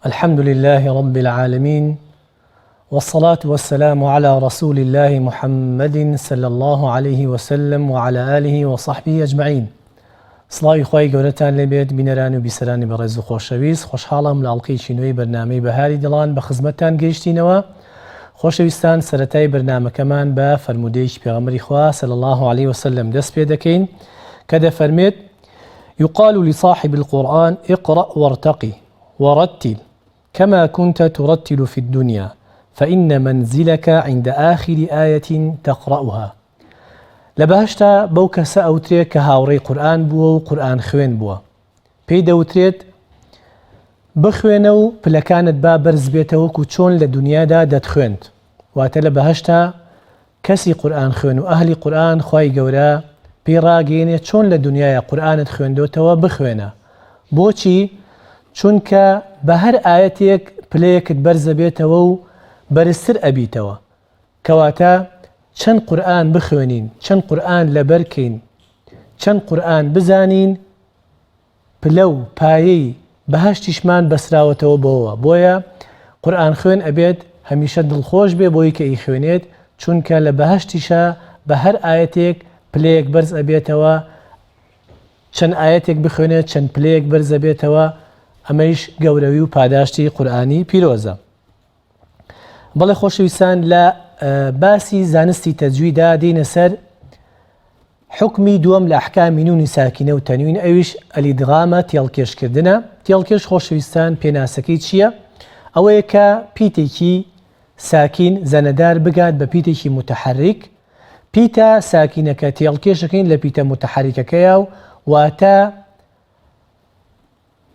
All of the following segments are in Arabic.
الحمد لله رب العالمين والصلاة والسلام على رسول الله محمد صلى الله عليه وسلم وعلى آله وصحبه أجمعين. سڵاوی خۆی گەورەتان لێبێت بینەران و بیسەرانی بەڕێز و خۆشەویست، خۆشحاڵم لە ئەڵقەیەکی نوێی بەرنامەی بەهاری دڵان بە خزمەتتان گەیشتینەوە. خۆشەویستان، سەرەتای بەرنامەکەمان بە فەرمودەیەکی پێغەمبەری خوا صلی الله عليه وسلم دەست پێ دەکەین کە دەفەرمێت: يقال لصاحب القرآن اقرأ وارتقي ورتل كما كنت ترتل في الدنيا فإن منزلك عند آخر آية تقرأها. لبهشتا بەو کەسە ئەوترێت کە هاوڕێی قورئان بووە و قورئان خوێن بووە، پێی دەوترێت بخوێنە و پلەکانت با بەرز بێتە وەکو چۆن لە دنیادا دەتخوێند. واتە لە بەهشتا کەسی قورئان خوێن و ئەهلی قورئان خوای گەورە پێی ڕاگەیەنێت چۆن لە دنیاە قورئانت خوێندۆتەوە بخوێنە. بۆچی؟ چونکە بە هەر ئاەتێک پلەیەکت بەرزە بێتەوە و بەرزتر ئەبیتەوە. کەواتە چەند قورئان بخوێنین، چەند قورئان لەبەرکەین، چەند قورئان بزانین، پلە و پایەی بەهشتیشمان بەسراوەتەوە بۆەوە. بۆیە قورئان خوێن ئەبێت هەمیشە دڵخۆش بێ بۆی کە ئەی خوێنێت، چونکە لە بەهشتیشە بە هەر ئاەتێک پلەیەک بەرز ئەبێتەوە، چەند ئاەتێک بخوێنێت چەند پلەیەک بەرز ئەبێتەوە. ئەمەیش گەورەوی و پاداشتی قورئانی پیرۆزە. بەڵێ خۆشەویستان، لە باسی زانستی تەجویددا دێنە سەر حکمی دووەم لە ئەحکامی نونی ساکینە و تەنوین، ئەویش ئەلیدغامە تێڵکێشکردنە. تێڵکێش خۆشەویستان پێناسەکەی چییە؟ ئەوەیە کە پیتێکی ساکین زەنەدار بگات بە پیتێکی متحرک. پیتە ساکینەکە تێڵکێشەکەین لە پیتە متحرکەکەیە و واتە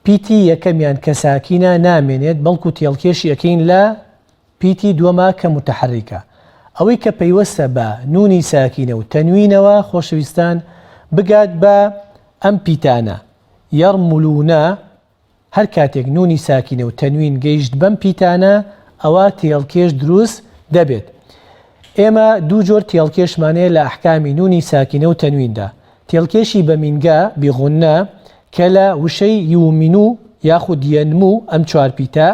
پیتی یەکەمیان کە ساکینە نامێنێت، بەڵکو تێڵکێشی یەکەین لە پیتی دووەمە کە متحرکە. ئەوەی کە پەیوەستە بە نونی ساکینە و تەنوینەوە خۆشەویستان بگات بە ئەم پیتانە یەڕمولونە. هەر کاتێک نونی ساکینە و تەنوین گەیشت بەم پیتانە، ئەوە تێڵکێش دروست دەبێت. ئێمە دوو جۆر تێڵکێشمانەیە لە ئەحکامی نونی ساکینە و تەنویندا. تێڵکێشی بە مینگە بیغونە کە لە وشەی یومینو یاخود یەنمو ئەم چوار پیتە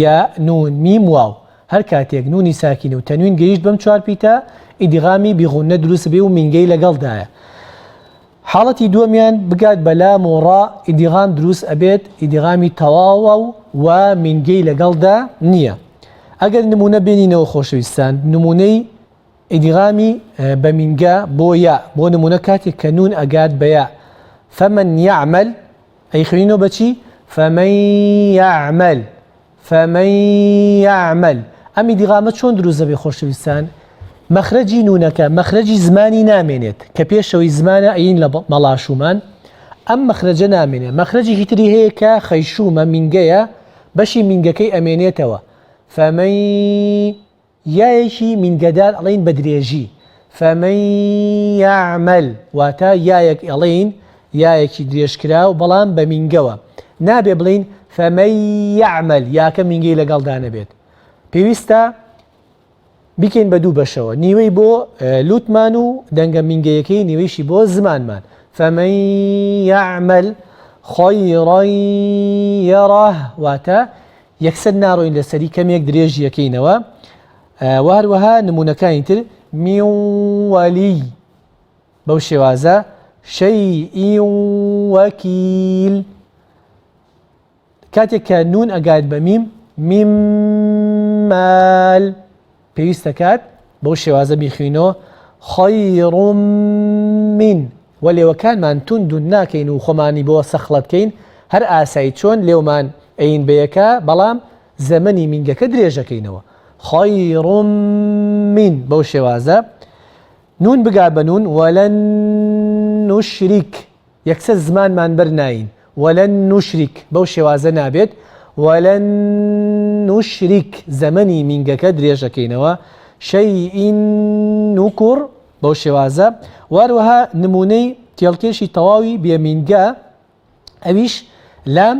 یا نون میم واو، هەر کاتێک نونی ساکینە و تەنوین گەیشت بەم چوار پیتە، ئیدغامی بیغونە دروست بێ و مینگەی لەگەڵدایە. حاڵەتی دووەمیان بگات بە لام و ڕا، ئیدغام دروست ئەبێت، ئیدغامی تەواوە و مینگەی لەگەڵدا نییە. ئەگەر نمونە بینینەوە خۆشەویستان، نمونەی ئیدغامی بە مینگە بۆ یا، بۆ نمونە کاتێک کە نون ئەگات بە یا، فەمەن یعمل، ئەی خوێنینەوە بەچی؟ فەمەن یعمل، فەمەن یعمل. ئەم ئیدغامە چۆن دروست دەبێت خۆشەویستان؟ مەخرەجی نونەکە مەخرەجی زمانی نامێنێت کە پێشەوەی زمانە ئەین لە مەڵاشومان، ئەم مەخرەجە نامێنێت. مەخرەجێکی تری هەیە کە خەیشومە مینگەیە، بەشی مینگەکەی ئەمێنێتەوە. فەمەن یایەکی مینگەدار ئەڵێن بە درێژی، فەمەن یعمل واتە یایەک ئەڵێن یایەکی درێژکراو بەڵام بە مینگەوە، نابێ بڵین فەمەن یعمل یاکە مینگەی لەگەڵدا نەبێت. پێویستە بیکەین بە دوو بەشەوە، نیوەی بۆ لوتمان و دەنگە مینگەیەکەی، نیوەیشی بۆ زمانمان. فەمەن یعمل خەیڕەن یەڕەه واتە یەکسەر ناڕۆین لەسەری، کەمێک درێژی یەکەینەوە. وهروەها نمونونەکانی تر من وەلی بەو شێوازە، شەیئین وەکیل. کاتێک کە نون ئەگات بە میم، میممال، پێویستە کات بەو شێوازە بیخوینەوە خەیڕ من. وەلێوەکانمان توندون ناکەین و خۆمانی بۆ سەخڵەتکەین، هەر ئاسایی چۆن لێومان ئەین بەیەکە، بەڵام زەمەنی مینگەکە درێژەکەینەوە. خەیڕ من بەو شێوازە. نون بگات بە نون، وەلەن نوشریک، یەکسەر زمانمان بەرناین، وەلەن نوشریک بەو شێوازە نابێت، وەلەن نوشریک زەمەنی مینگەکە درێژەکەینەوە. شەیئین نوکڕ بەو شێوازە. وهروەها نمونەی تێڵکێشی تەواوی بێ مینگە، ئەویش لام،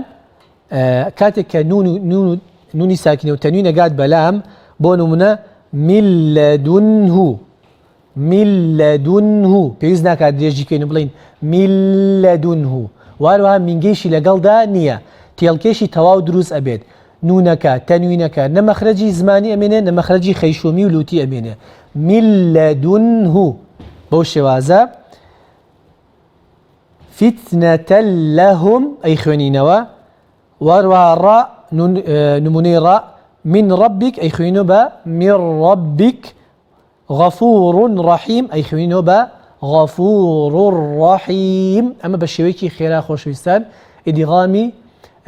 کاتێک کە نونی ساکینە و تەنوین ئەگات بە لام، بۆ نمونە من لەدونهو، من لەدونهو پێویست ناکات درێژی کەین و بڵین من لەدونهو. وهروەها مینگەیشی لەگەڵدا نییە، تێڵکێشی تەواو دروست ئەبێت. نونەکە تەنوینەکە نەمەخرەجی زمانی ئەمێنێ نەمەخرەجی خەیشومی و لوتی ئەمێنێ من لەدونه بەو شێوازە فتنة لهم أي خوينينوا وراء نموني راء من ربك أي خوينوا من ربك غفور رحيم أي خوينوا غفور رحيم أما بشويكي خيرا خوشويستان إدغامي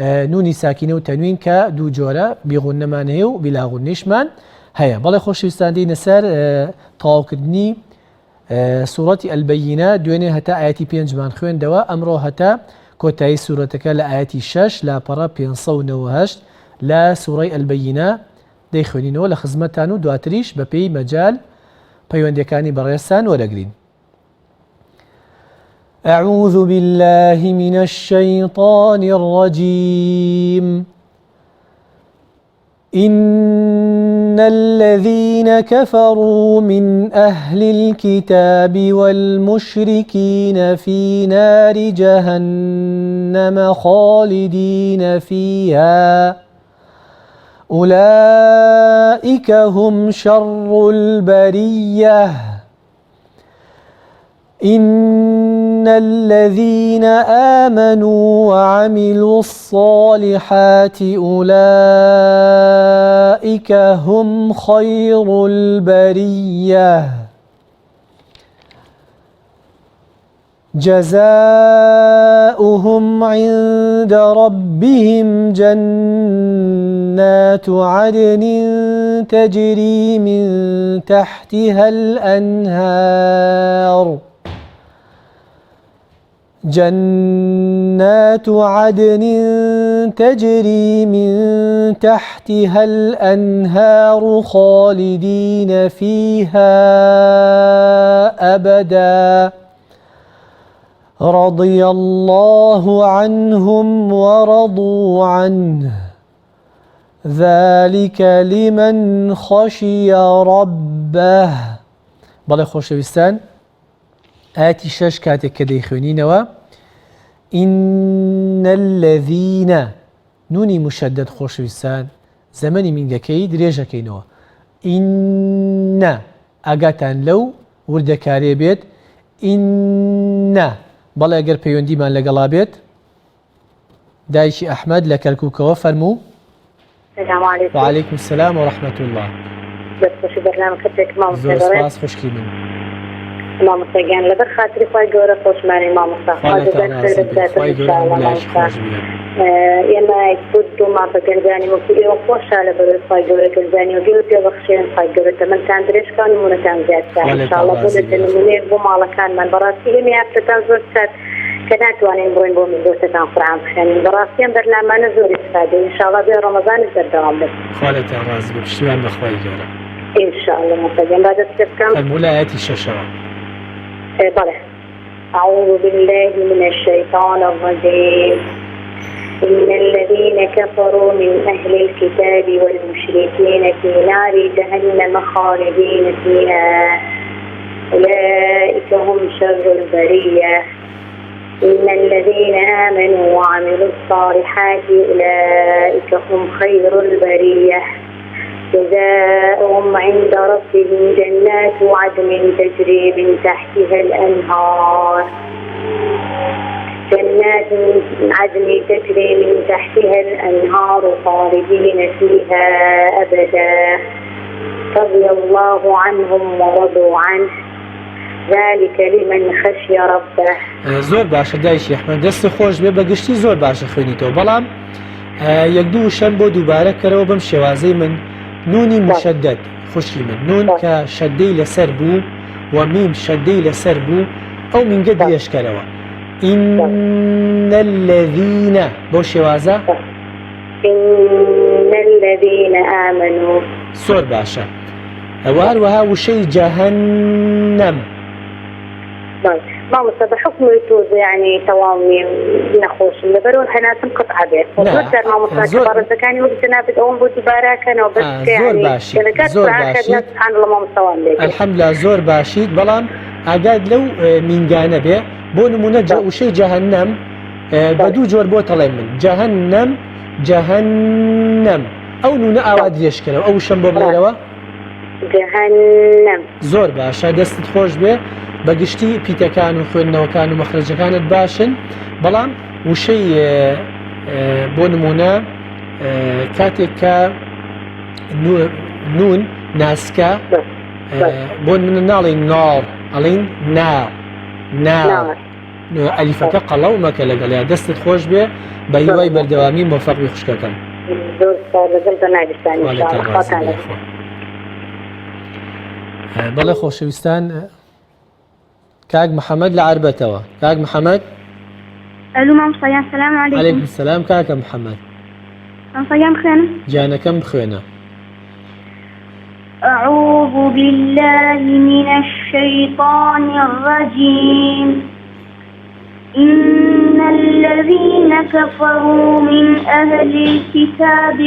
نوني ساكنة وتنوين كدو جورا بيغن مانه وبلا غنشمان هيا بالله خوشويستان دي نسار طاوكدني سورة البينة دويني هتا آياتي بينجمان خوين دوا أمرو هتا كوتاي سورتك لآياتي شاش لا برا بينصو نوهشت لا سورة البينة دي خوينينو لخزمتانو دواتريش ببي مجال بيونديكاني بريسان ولقرين أعوذ بالله من الشيطان الرجيم إن الذين كفروا من أهل الكتاب والمشركين في نار جهنم خالدين فيها أولئك هم شر البرية إن الذين آمنوا وعملوا الصالحات أولئك هم خير البرية جزاؤهم عند ربهم جنات عدن تجري من تحتها الأنهار جنات عدن تجري من تحتها الأنهار خالدين فيها أبدا رضي الله عنهم ورضوا عنه ذلك لمن خشي ربه بەڵێ خۆشەویستان ئاەتی شەش کاتێک کە دەیخوێنینەوە إن الذين نونی مشدد خۆشەویستان زەمەنی مینگەکەی درێژەکەینەوە إن ئاگاتان لەو وردەکارێ بێت إن بەڵێ ئەگەر پەیوەندیمان لەگەڵا بێت دایکی ئەحمەد لە کەرکووکەوە فەرموو السلام عليكم. وعليكم السلام ورحمة الله. بس برنامجك مام زور سپاس خوشکی من. مام مستقيم لبر خاطري خواهي قورة خوش ماني مام مستقيم. خواهي قورة ملاش خوش بيان. يما يكبدو ما بقلباني مكتئي وخوش على بر خواهي قورة قلباني وقلت يا بخشين خواهي قورة من كان دريش كان ومن كان زياد ساعة إن شاء الله بودت المنير بومالا كان من براسي إمي أفتتان زور سات كانت وانين بوين بومي زورتان فرعام يعني براسيان برنامج زور استفادة إن شاء الله برمضان الزردوام بس. خالتي رازق بشتوان بخواهي قورة. إن شاء الله مستقيم بعد السبكام. المولايات الششرة. بله. أعوذ بالله من الشيطان الرجيم. إن الذين كفروا من أهل الكتاب والمشركين في نار جهنم خالدين فيها أولئك هم شر البرية إن الذين آمنوا وعملوا الصالحات أولئك هم خير البرية جزاؤهم عند ربهم جنات عدن تجري من تحتها الأنهار جنات عدن تجري من تحتها الأنهار خالدين فيها أبدا رضي الله عنهم ورضوا عنه ذلك لمن خشي ربه. زۆر باشە دایشی ئەحمەد دەستی خۆش بێ بەگشتی زۆر باشە خوێنیتەوە بەڵام یەک دوو شەم بۆ دووبارە کەرەوە بەم شێوازەی من نونی مشدد خوشی من نون کە شەدەی لەسەر بوو و میم شەدەی لەسەر بوو ئەو مینگە درێژکەرەوە إن الذين بۆ شێوازە إن الذين آمنوا زۆر باشە ئەوە هەروەها وشەی جەهەنەم ما مصاب حكم يتوز يعني توامي نخوش لبرون حناتم قطعة بيت وقدر ما مصاب برز كان يوجدنا بدون بوتبارا كانوا بس يعني زور باشي سبحان الله ما مستوان بيت الحمد لله زور باشي بلام أقاد لو من جانبه بون منجا وشي جهنم بدو جور بوت من جهنم جهنم أو نون أواد يشكل أو شنبو بليروا جهنم زۆر باشە دەستت خۆش بێ بەگشتی پیتەکان و خوێندنەوەکان و مەخرەجەکانت باشن بەڵام وشەی بۆ نمونە کاتێک کە نون ناسکە بۆ منە ناڵین ناڵ ئەڵین ناڵ ئەلیفەکە قەڵەو مەکە لەگەڵیا دەستت خۆش بێ بە هیوای بەردەوامی مۆفەقی خوشکەکەم زۆر سپاس لەگەڵتان ناگەستانی ئینشاءالله خواتان لەگەڵ بەڵێ خۆشەویستان کاک محەممەد لە عربەتەوە کاک محەممەد الو مام صيام السلام عليكم. عليكم السلام کاکە محەممەد مام صيام خير. جانەکەم بخوێنە. أعوذ بالله من الشيطان الرجيم. إن الذين كفروا من أهل الكتاب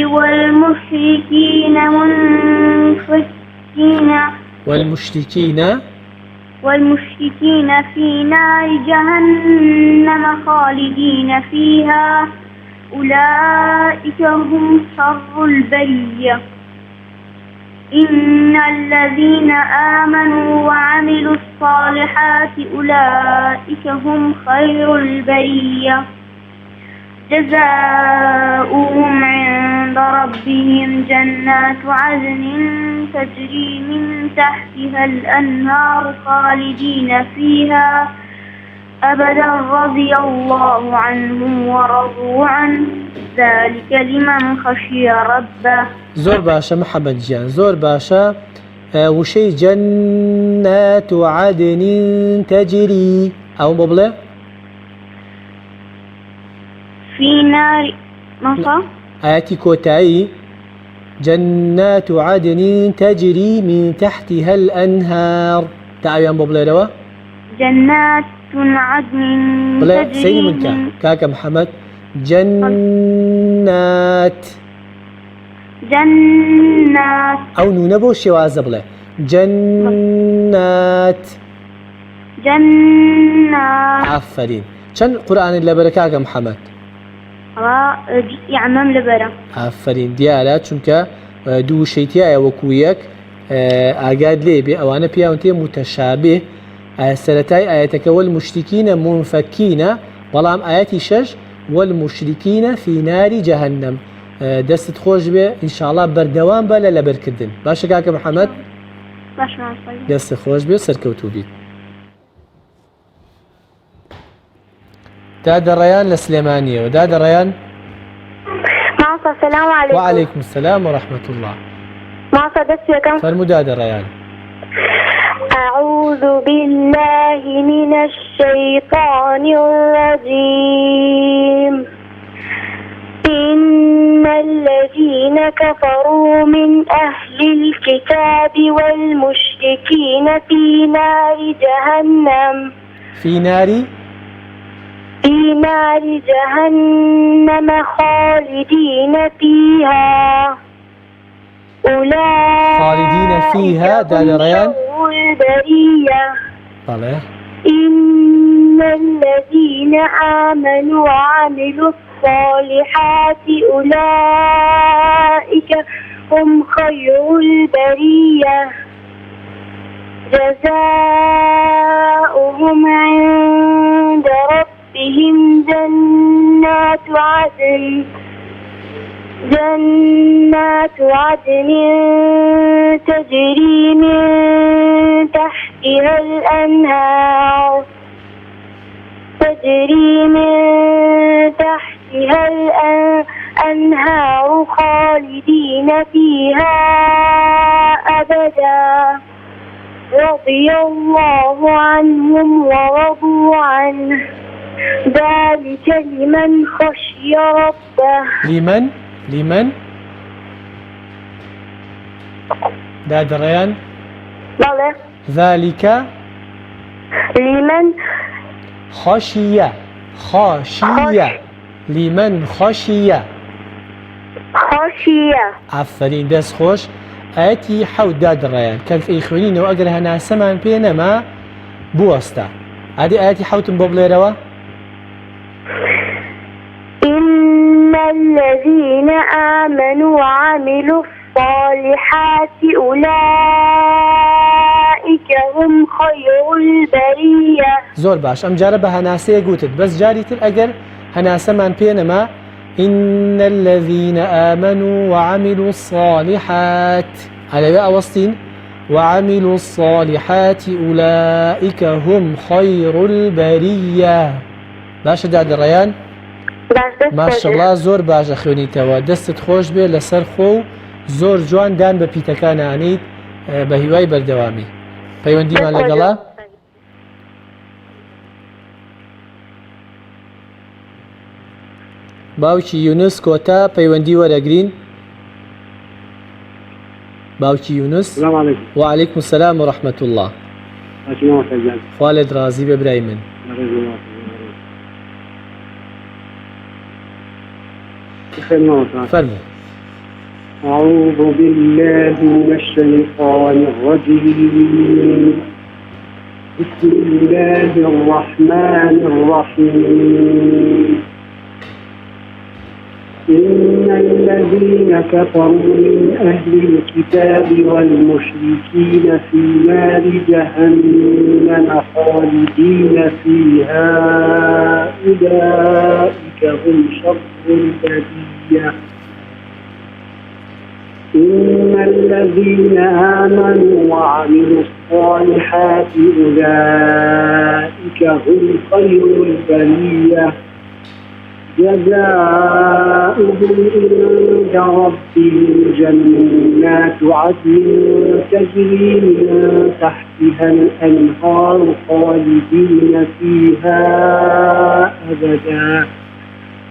والمشركين في نار جهنم خالدين فيها أولئك هم شر البرية. إن الذين آمنوا وعملوا الصالحات أولئك هم خير البرية. جزاؤهم عند ربهم جنات عدن تجري من تحتها الأنهار خالدين فيها أبدا رضي الله عنهم ورضوا عنه ذلك لمن خشي ربه. زۆر باشە محەممەد گیان زۆر باشە وشەی جەنات عەدن تەجری ئەو بۆ بڵێ في نار مصر آياتي كوتاي جنات عدن تجري من تحتها الأنهار تعالوا ببليروا جنات عدن بلا تجري سيدي منك كاكا محمد جنات أو نونبو شوازة بلا جنات عفرين كان قرآن اللي بركاكا محمد يعمم لبرا ئافرین دیارە چونکە دوو شەیتایە وەکو یەک ئاگاد لێ بێ ئەوانە پیاون تێ متەشابه سەرەتای ئاەتەکە والمشرکینە منفەکینە بەڵام ئاەتی 6 والمشرکینە في ناری جەهەنەم دەستت خۆش بێ ئینشاءڵڵا بەردەوام بە لە لەبەرکردن باشە کاکە محەممەد دەست خۆش بێ سەرکەوتوو بیت داد الريان لسليمانية وداد الريان السلام عليكم. وعليكم السلام ورحمة الله. ما صدقتكم فرموا داد الريان. أعوذ بالله من الشيطان الرجيم. إن الذين كفروا من أهل الكتاب والمشركين في نار جهنم في نار جهنم خالدين فيها أولئك خالدين فيها داد ريان البرية. إن الذين آمنوا وعملوا الصالحات أولئك هم خير البرية. جزاؤهم عند ربهم جنات عدن تجري من تحتها الأنهار خالدين فيها أبدا رضي الله عنهم ورضوا عنه ذلك لمن خشي ربه. لمن داد الريان ذلك لمن خشي لمن خشي عفرين دەست خۆش ئاەتی حەوت داد الريان کە ئەیخوێنینەوە ئەگەر هەناسەمان پێ نەما بوەستە ئادی ئاەتی حەوتم بۆ بڵێرەوە إن الذين آمنوا وعملوا الصالحات أولئك هم خير البرية. زۆر باش ئەم جارە بە هەناسەیە گوتت بەس جاری تر ئەگەر هەناسەمان پێ نەما إن الذين آمنوا وعملوا الصالحات على أوسطين وعملوا الصالحات أولئك هم خير البرية. باش داد الريان ما شاء الله زۆر باش خوێنیتەوە دەستت خۆش بێ لەسەر خۆ زۆر جوان دان بە پیتەکانانیت بە هیوای بەردەوامی پەیوەندیمان لەگەڵا. باوکی یونس کۆتا پەیوەندی وەرەگرین. باوکی یونس وعلیکم السلام ورحمة الله. خوا لێت ڕازی بێ برای من. فرمو. أعوذ بالله من الشيطان الرجيم. بسم الله الرحمن الرحيم. إن الذين كفروا من أهل الكتاب والمشركين في نار جهنم خالدين فيها أولئك هم شر البرية. إن الذين آمنوا وعملوا الصالحات أولئك هم خير البرية. جزاؤهم عند ربهم جنات عدن تجري من تحتها الأنهار خالدين فيها أبدا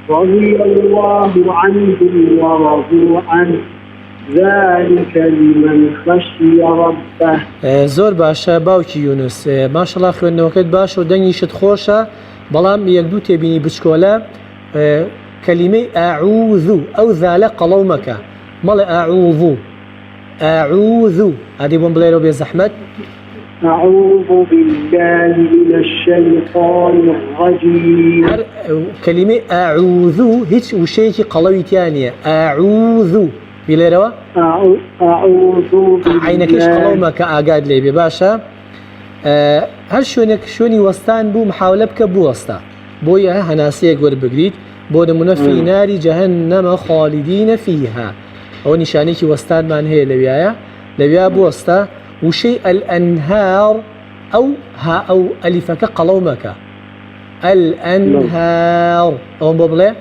رضي الله عنهم ورضوا عنه ذلك لمن خشي ربه. زۆر باشە باوکی یونس ماشەڵڵا خوێندنەوەکەت باش و دەنگیشت خۆشە بەڵام یەک دوو تێبینی بچکۆلە كلمة أعوذ أو ذال قلومك مال أعوذ هذه بنبليرو بزحمة. أعوذ بالله من الشيطان الرجيم. كلمة أعوذ هيك وشيء قلوي ثانية أعوذ بليرو أعوذ عينك إيش قلومك أقعد لي بباشا. هل شوني وستان بو محاولة بك بوسطة بويا هناسيك وربقريت بو نمونا في نار جهنم خالدين فيها أو نشانيك وستان من هي لبيا بوسطة وشيء الأنهار أو ها أو ألفك قلومك الأنهار أو ببلي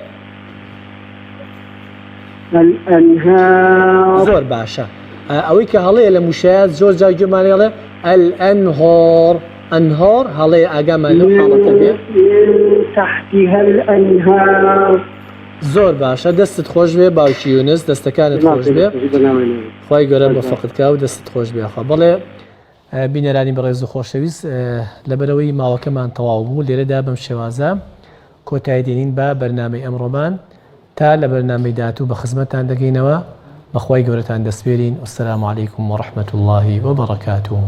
الأنهار زور باشا أويك هالي لمشاهد زور زي جمالي الأنهار أنهار هالي أقام له حالة بيه تحتها الأنهار. زۆر باشە دەستت خۆش بێ باوکی یونس دەستەکانت خۆش بێ خی گەورە بەفەقت کا و دەستت خۆش بێخوا بەڵێ بینەرانی بەڕێز و خۆشەویست لەبەرەوەی ماوەکەمان تەواو بوو لێرەدا بەم شێوازە کۆتایی دێنین بە بەرنامەی ئەمڕۆمان تا لە بەرنامەی داهاتوو بە خزمەتتان دەگەینەوە بەخوای گەورەتان دەسپێرین. والسلام عەلەیکم وەڕەحمەتوڵڵاهی وبەڕەکاتوه.